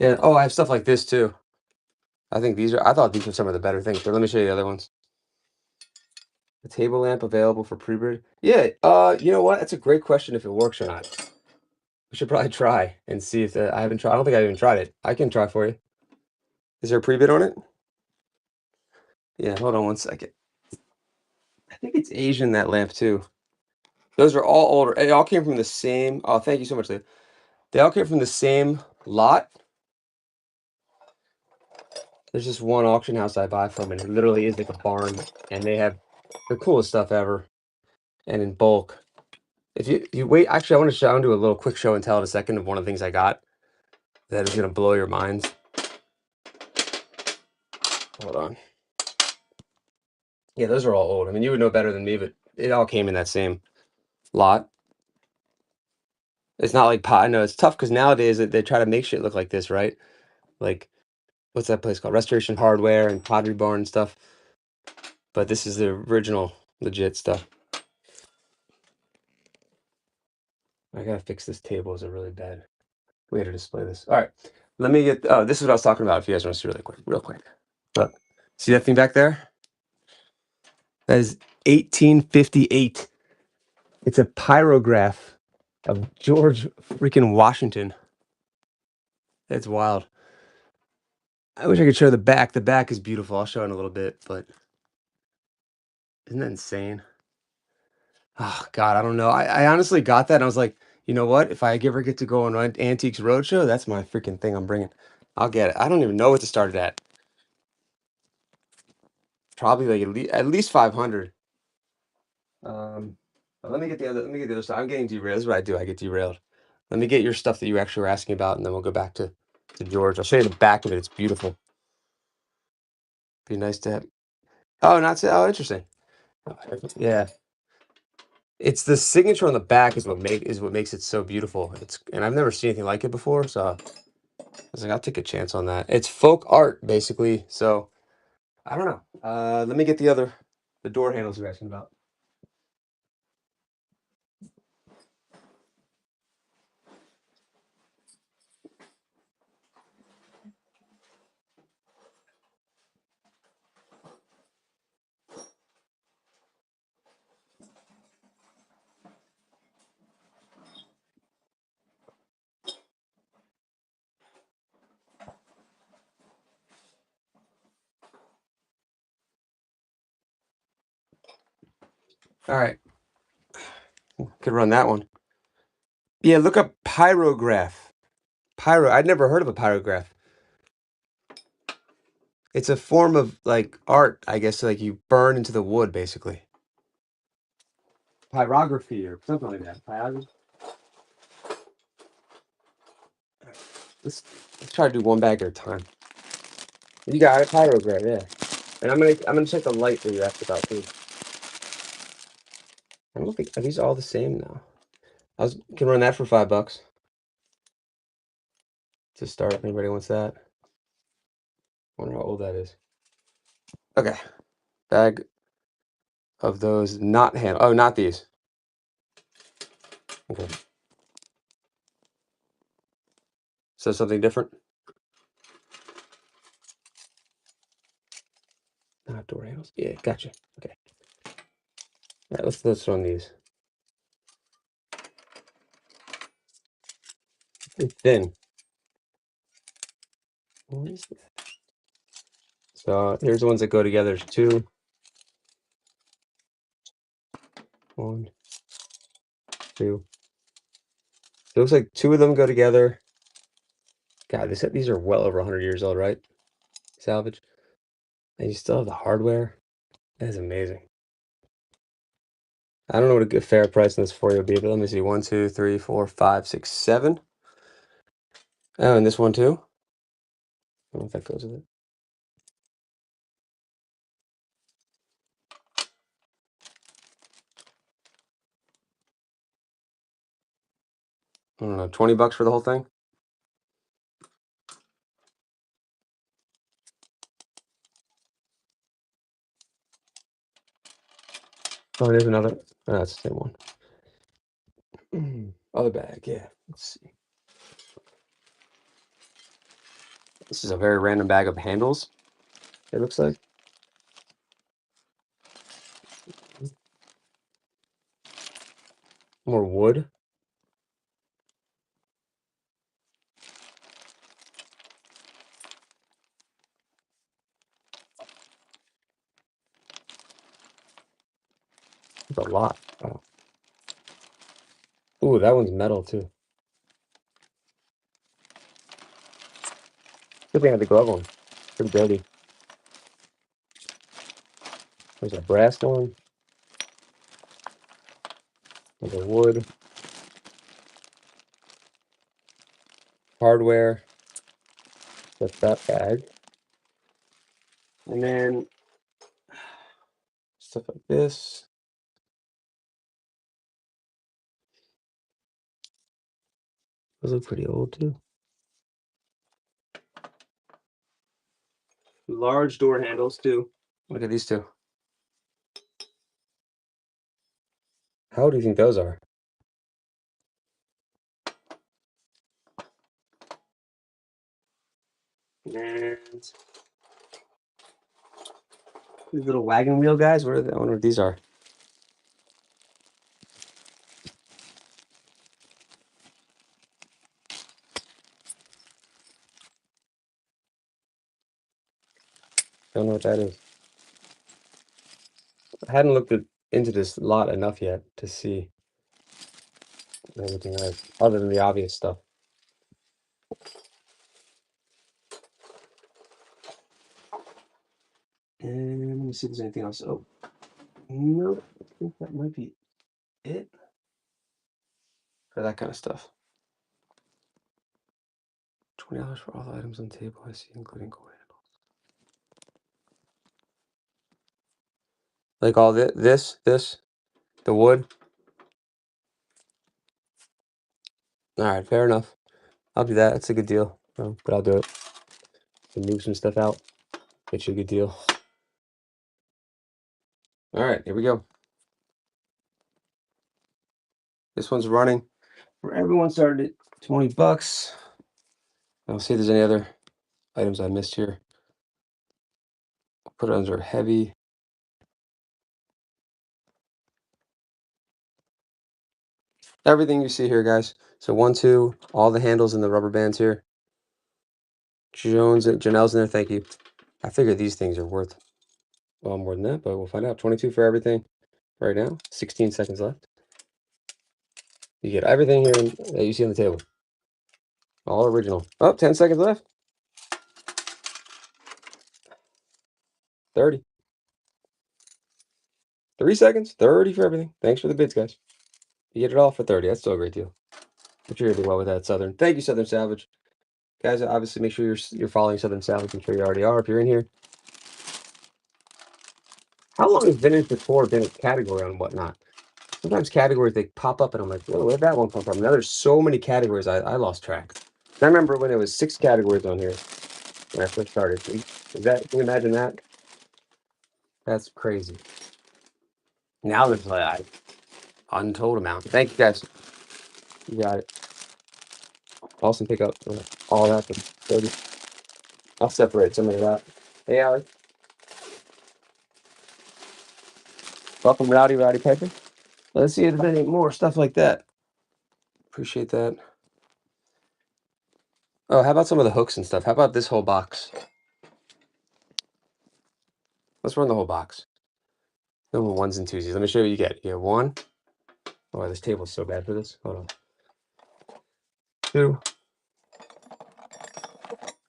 Speaker 1: Yeah. Oh, I have stuff like this too. I thought these were some of the better things, but let me show you the other ones. The table lamp available for pre-bid. Yeah, you know what? That's a great question if it works or not. We should probably try and see if I haven't tried. I don't think I even tried it. I can try for you. Is there a pre-bid on it? Yeah, hold on one second. I think it's Asian, that lamp too. Those are all older. It all came from the same. Oh, thank you so much, Leo. They all came from the same lot. There's just one auction house I buy from, and it literally is like a barn, and they have the coolest stuff ever, and in bulk. If you wait, actually, I want to do a little quick show and tell in a second of one of the things I got that is gonna blow your minds. Hold on. Yeah, those are all old. I mean, you would know better than me, but it all came in that same lot. It's not like pot. I know it's tough because nowadays they try to make shit look like this, right? Like, what's that place called? Restoration Hardware and Pottery Barn and stuff. But this is the original, legit stuff. I gotta fix this table. It's a really bad way to display this. All right, let me get. Oh, this is what I was talking about. If you guys want to see really quick, real quick. Look, see that thing back there? That is 1858. It's a pyrograph of George freaking Washington. That's wild. I wish I could show the back. The back is beautiful. I'll show in a little bit, but isn't that insane? Oh God, I don't know. I honestly got that and I was like, you know what? If I ever get to go on Antiques Roadshow, that's my freaking thing I'm bringing. I'll get it. I don't even know what to start it at. Probably like at least 500. But let me get the other stuff. I'm getting derailed. This is what I do. I get derailed. Let me get your stuff that you actually were asking about, and then we'll go back to George. I'll show you the back of it. It's beautiful. Be nice to have. Oh, not so. Oh, interesting. Yeah, it's the signature on the back is what makes it so beautiful. And I've never seen anything like it before, so I was like, I'll take a chance on that. It's folk art basically, so I don't know. Let me get the door handles you're asking about. All right, could run that one. Yeah, look up pyrograph. I'd never heard of a pyrograph. It's a form of like art, I guess. Like you burn into the wood, basically. Pyrography or something like that. Pyrography. Let's let's try to do one bag at a time. You got it, pyrograph, yeah. And I'm gonna check the light that you asked about too. I don't think are these all the same now. Can run that for $5 to start. If anybody wants that. Wonder how old that is. Okay, bag of those not hand. Oh, not these. Okay, so something different. Not door handles. Yeah, gotcha. Okay. All right, let's run these. It's thin. What is that? So here's the ones that go together. There's two. One, two. It looks like two of them go together. God, these are well over 100 years old, right? Salvage. And you still have the hardware. That is amazing. I don't know what a good fair price on this for you would be, but let me see. 1, 2, 3, 4, 5, 6, 7. Oh, and this one too. I don't know if that goes with it. I don't know, $20 for the whole thing. Oh, there's another. Oh, that's the same one. Other bag, yeah. Let's see. This is a very random bag of handles, it looks like. More wood. That's a lot. Wow. Ooh, that one's metal too. Good thing I had the glove on. Pretty dirty. There's a brass one. There's a wood. Hardware. That's that bag. And then stuff like this. Those look pretty old too. Large door handles too. Look at these two. How old do you think those are? And these little wagon wheel guys. What are they? I wonder what these are. Don't know what that is. I hadn't looked into this lot enough yet to see anything else other than the obvious stuff. And let me see if there's anything else. Oh, no, I think that might be it for that kind of stuff. $20 for all the items on the table, I see, including coin handles. Like all this, the wood. All right, fair enough. I'll do that. It's a good deal. But I'll do it. Can move some stuff out. Get you a good deal. All right, here we go. This one's running for everyone started at $20. I'll see if there's any other items I missed here. I'll put it under heavy. Everything you see here, guys. So 1, 2, all the handles and the rubber bands here. Janelle's in there, thank you. I figured these things are worth well more than that, but we'll find out. 22 for everything right now. 16 seconds left. You get everything here that you see on the table. All original. Oh, 10 seconds left. 30. 3 seconds. 30 for everything. Thanks for the bids, guys. You get it all for 30. That's still a great deal. I'm sure you'll do well with that, Southern. Thank you, Southern Salvage. Guys, obviously make sure you're following Southern Salvage. I'm sure you already are if you're in here. How long has Vintage Decor been a category on Whatnot? Sometimes categories, they pop up and I'm like, whoa, where'd that one come from? Now there's so many categories, I lost track. I remember when there was 6 categories on here when I first started. Can you imagine that? That's crazy. Now there's like untold amount. Thank you, guys. You got it. Awesome pickup. All that for 30. I'll separate some of that. Hey, Alex. Welcome, Rowdy Piper. Let's see if there's any more stuff like that. Appreciate that. Oh, how about some of the hooks and stuff? How about this whole box? Let's run the whole box. No more ones and twosies. Let me show you what you get. You have 1. Oh, this table's so bad for this. Hold on. 2.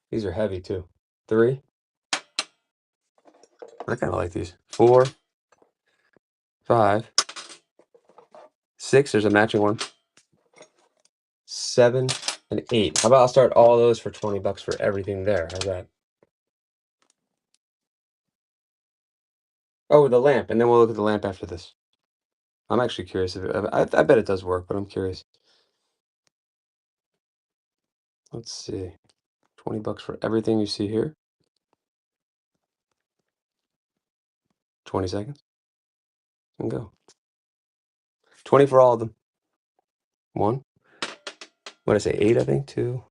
Speaker 1: These are heavy too. 3. I kind of like these. 4. 5. 6. There's a matching one. 7 and 8. How about I'll start all those for $20 for everything there? How's that? Oh, the lamp, and then we'll look at the lamp after this. I'm actually curious if I bet it does work, but I'm curious. Let's see. $20 for everything you see here. 20 seconds. And go. 20 for all of them. 1. What did I say? 8, I think. 2.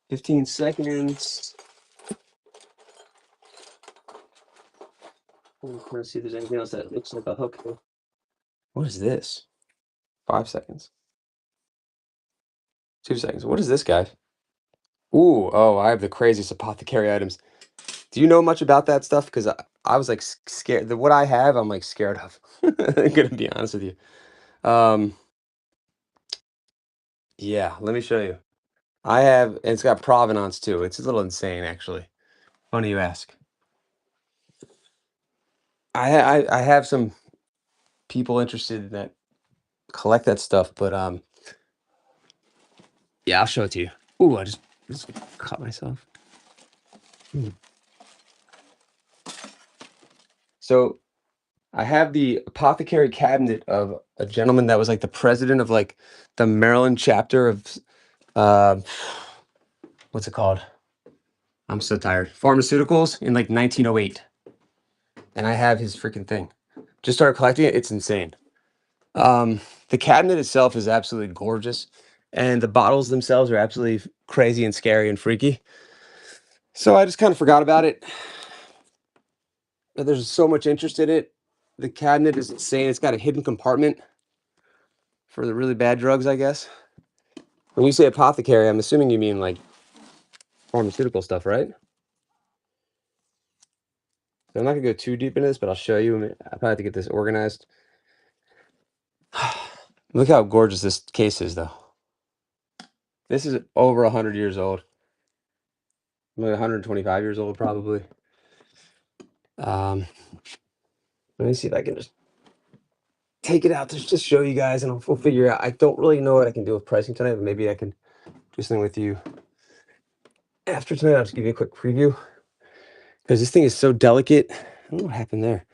Speaker 1: 15 seconds. Let's see if there's anything else that looks like a hook. What is this? 5 seconds. 2 seconds. What is this, guy? Ooh, oh, I have the craziest apothecary items. Do you know much about that stuff? Because I was like scared. What I have, I'm like scared of. I'm gonna be honest with you. Um, yeah, let me show you. I have, and it's got provenance too. It's a little insane, actually. Funny you ask. I have some people interested that collect that stuff, but yeah, I'll show it to you. Ooh, I just caught myself. Hmm. So I have the apothecary cabinet of a gentleman that was like the president of like the Maryland chapter of uh, what's it called? I'm so tired. Pharmaceuticals in like 1908, and I have his freaking thing. Just started collecting it. It's insane. Um, the cabinet itself is absolutely gorgeous, and the bottles themselves are absolutely crazy and scary and freaky. So I just kind of forgot about it. But there's so much interest in it. The cabinet is insane. It's got a hidden compartment for the really bad drugs, I guess. When you say apothecary, I'm assuming you mean like pharmaceutical stuff, right? So I'm not gonna go too deep into this, but I'll show you. I probably have to get this organized. Look how gorgeous this case is, though. This is over 100 years old. Like 125 years old, probably. Um, Let me see if I can just take it out to just show you guys, and we'll figure out. I don't really know what I can do with pricing tonight, but maybe I can do something with you after tonight. I'll just give you a quick preview because this thing is so delicate. I don't know what happened there.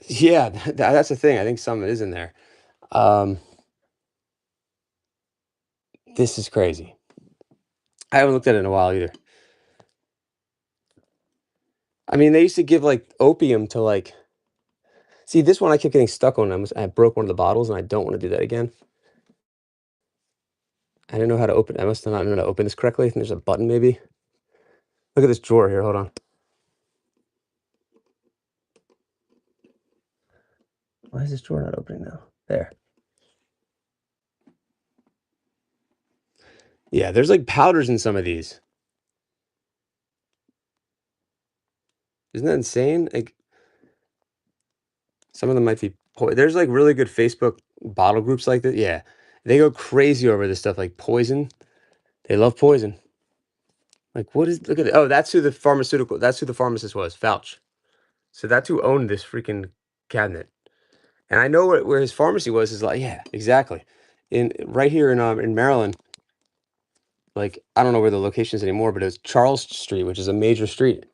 Speaker 1: Yeah, that's the thing. I think some of it is in there. Um, this is crazy. I haven't looked at it in a while either. I mean, they used to give like opium to like. See, this one I kept getting stuck on. I broke one of the bottles, and I don't want to do that again. I didn't know how to open. I must have not known how to open this correctly. I think there's a button, maybe. Look at this drawer here. Hold on. Why is this drawer not opening now? There. Yeah, there's like powders in some of these. Isn't that insane? Like some of them might be. There's like really good Facebook bottle groups like that. Yeah, they go crazy over this stuff like poison. They love poison. Like what is? Look at it. Oh, that's who the pharmaceutical. That's who the pharmacist was. Fauch. So that's who owned this freaking cabinet. And I know where his pharmacy was. Is like yeah, exactly. In right here in Maryland. Like I don't know where the location is anymore, but it was Charles Street, which is a major street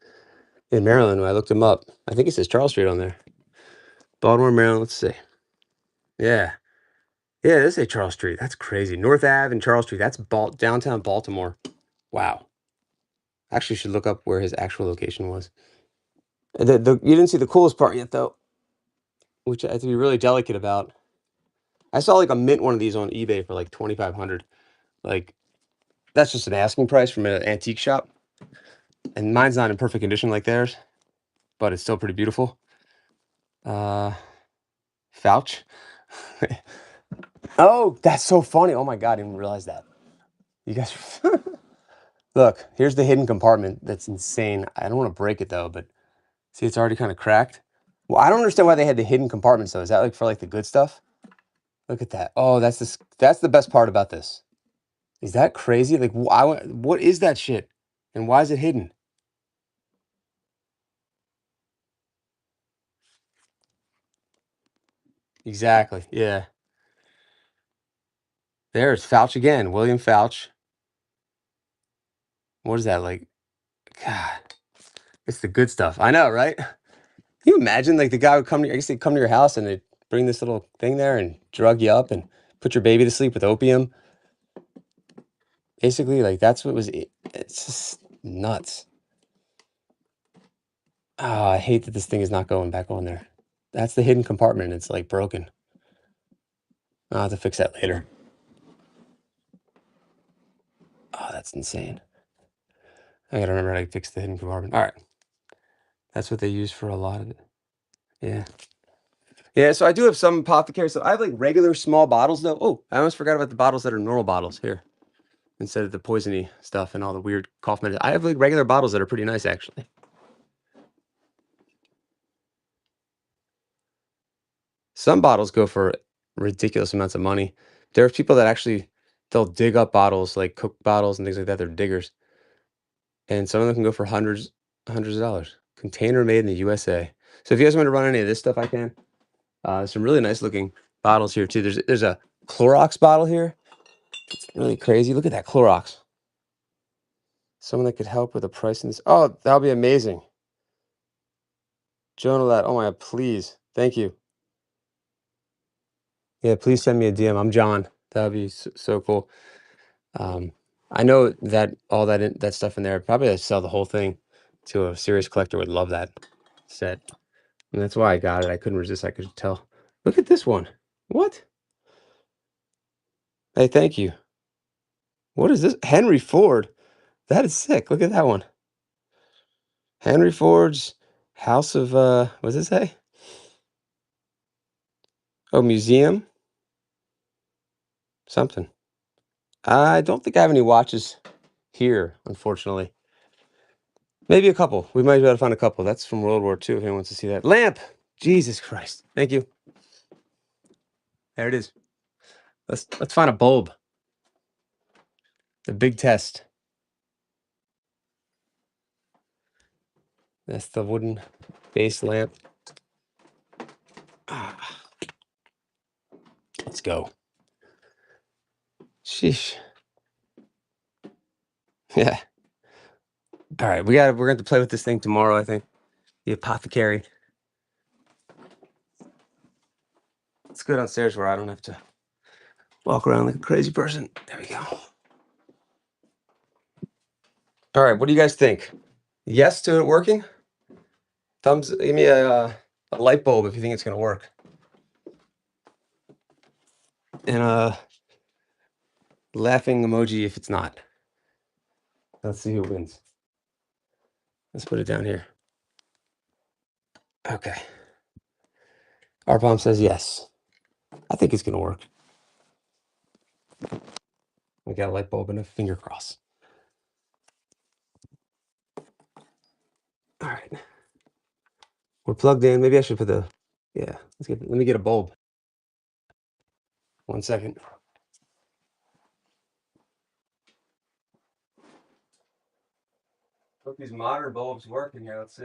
Speaker 1: in Maryland. When I looked him up, I think it says Charles Street on there. Baltimore, Maryland. Let's see. Yeah. Yeah, this is Charles Street. That's crazy. North Ave and Charles Street. That's downtown Baltimore. Wow. Actually, should look up where his actual location was. You didn't see the coolest part yet, though, which I have to be really delicate about. I saw like a mint one of these on eBay for like 2,500. Like that's just an asking price from an antique shop, and mine's not in perfect condition like theirs, but it's still pretty beautiful. Uh, Fauch. Oh, that's so funny. Oh my God, I didn't realize that. You guys, look, here's the hidden compartment. That's insane. I don't want to break it though, but see, it's already kind of cracked. Well, I don't understand why they had the hidden compartments though. Is that like for like the good stuff? Look at that. Oh, that's the best part about this. Is that crazy? Like, what is that shit? And why is it hidden? Exactly. Yeah. There's Fauch again. William Fauch. What is that like? God, it's the good stuff. I know, right? Can you imagine like the guy would come to, I guess they'd come to your house and they'd bring this little thing there and drug you up and put your baby to sleep with opium. Basically, like that's what was it's just nuts. Oh, I hate that this thing is not going back on there. That's the hidden compartment. It's like broken. I'll have to fix that later. Oh, that's insane. I gotta remember how to fix the hidden compartment. All right. That's what they use for a lot of it. Yeah. Yeah, so I do have some apothecary. So I have like regular small bottles though. Oh, I almost forgot about the bottles that are normal bottles here instead of the poisony stuff and all the weird cough medicine. I have like regular bottles that are pretty nice actually. Some bottles go for ridiculous amounts of money. There's people that actually they'll dig up bottles like Coke bottles and things like that. They're diggers, and some of them can go for hundreds of dollars. Container made in the USA. So if you guys want to run any of this stuff, I can. There's some really nice looking bottles here too. There's a Clorox bottle here. It's really crazy. Look at that Clorox. Someone that could help with the price in this. Oh, that'll be amazing. Jonah, that. Oh my God, please. Thank you. Yeah, please send me a DM. I'm John. That would be so cool. Um, I know that all that stuff in there, probably I'd sell the whole thing to a serious collector would love that set. And that's why I got it. I couldn't resist. I could tell. Look at this one. What? Hey, thank you. What is this? Henry Ford. That is sick. Look at that one. Henry Ford's House of what does it say? Oh, museum? Something. I don't think I have any watches here, unfortunately. Maybe a couple. We might be able to find a couple. That's from World War II if anyone wants to see that. Lamp! Jesus Christ. Thank you. There it is. Let's find a bulb. The big test. That's the wooden base lamp. Ah, let's go. Sheesh. Yeah. All right, we're going to play with this thing tomorrow, I think. The apothecary. Let's go downstairs where I don't have to walk around like a crazy person. There we go. All right, what do you guys think? Yes to it working? Give me a light bulb if you think it's going to work. And a laughing emoji if it's not. Let's see who wins. Let's put it down here. Okay. Our bomb says yes. I think it's going to work. We got a light bulb and a finger cross. All right. We're plugged in. Maybe I should put the, yeah, let me get a bulb. 1 second. Hope these modern bulbs work in here. Let's see.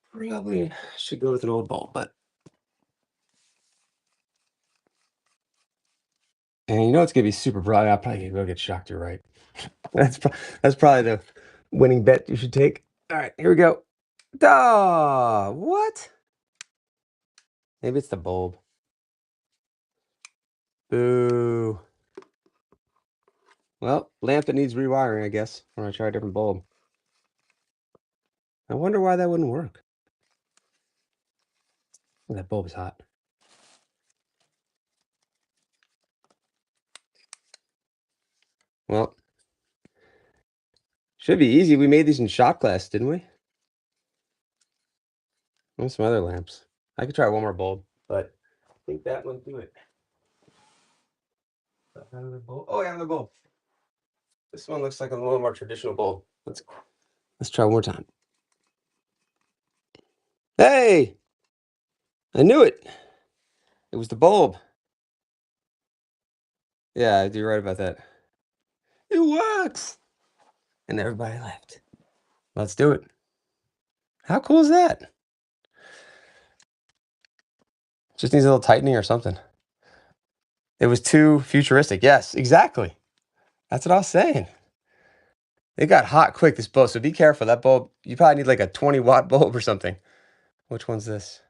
Speaker 1: Probably should go with an old bulb, but. And you know it's going to be super bright. I'll probably go get shocked. You're right. That's probably the winning bet you should take. All right, here we go. Duh! What? Maybe it's the bulb. Boo. Well, lamp that needs rewiring, I guess. I'm gonna try a different bulb. I wonder why that wouldn't work. Oh, that bulb is hot. Well, should be easy. We made these in shop class, didn't we? And some other lamps. I could try one more bulb, but I think that won't do it. Another bulb. Oh, yeah, another bulb. This one looks like a little more traditional bulb. Let's try one more time. Hey! I knew it. It was the bulb. Yeah, you're right about that. It works! And everybody left. Let's do it. How cool is that? Just needs a little tightening or something. It was too futuristic. Yes, exactly. That's what I was saying. It got hot quick, this bulb, so be careful. That bulb, you probably need like a 20-watt bulb or something. Which one's this?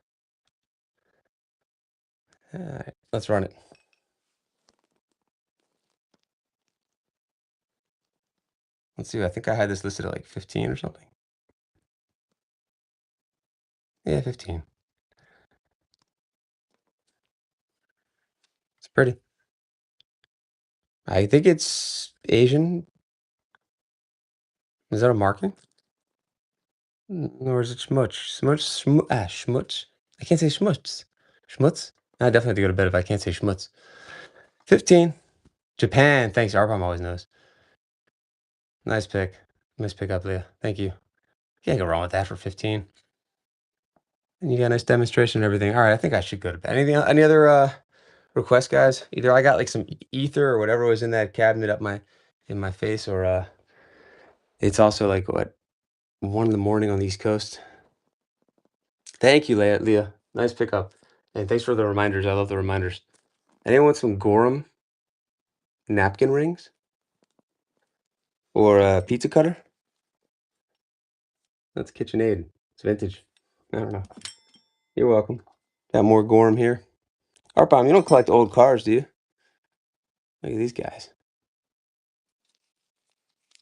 Speaker 1: All right, let's run it. Let's see. I think I had this listed at like 15 or something. Yeah, 15. It's pretty. I think it's Asian. Is that a marking? Or is it schmutz? Schmutz. I can't say schmutz. Schmutz? I definitely have to go to bed if I can't say schmutz. 15. Japan. Thanks. Arpam always knows. Nice pick. Nice pick up, Leah. Thank you. Can't go wrong with that for 15. And you got a nice demonstration and everything. All right, I think I should go to bed. Any other requests, guys? Either I got like some ether or whatever was in that cabinet up in my face, or it's also like what 1 in the morning on the East Coast. Thank you, Leah. Nice pickup. And thanks for the reminders. I love the reminders. Anyone want some Gorham napkin rings or a pizza cutter? That's KitchenAid. It's vintage. I don't know. You're welcome. Got more Gorham here. Arpam, you don't collect old cars, do you? Look at these guys.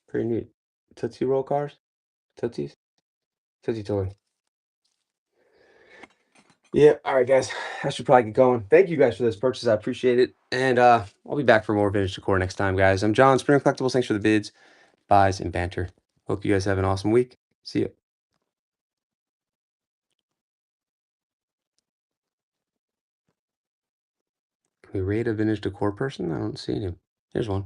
Speaker 1: Pretty neat. Tootsie Roll cars? Tootsies? Tootsie Toy. Yeah, all right, guys. I should probably get going. Thank you guys for this purchase. I appreciate it. And I'll be back for more vintage decor next time, guys. I'm John, Springer Collectibles. Thanks for the bids, buys, and banter. Hope you guys have an awesome week. See ya. Can we rate a vintage decor person? I don't see him. Here's one.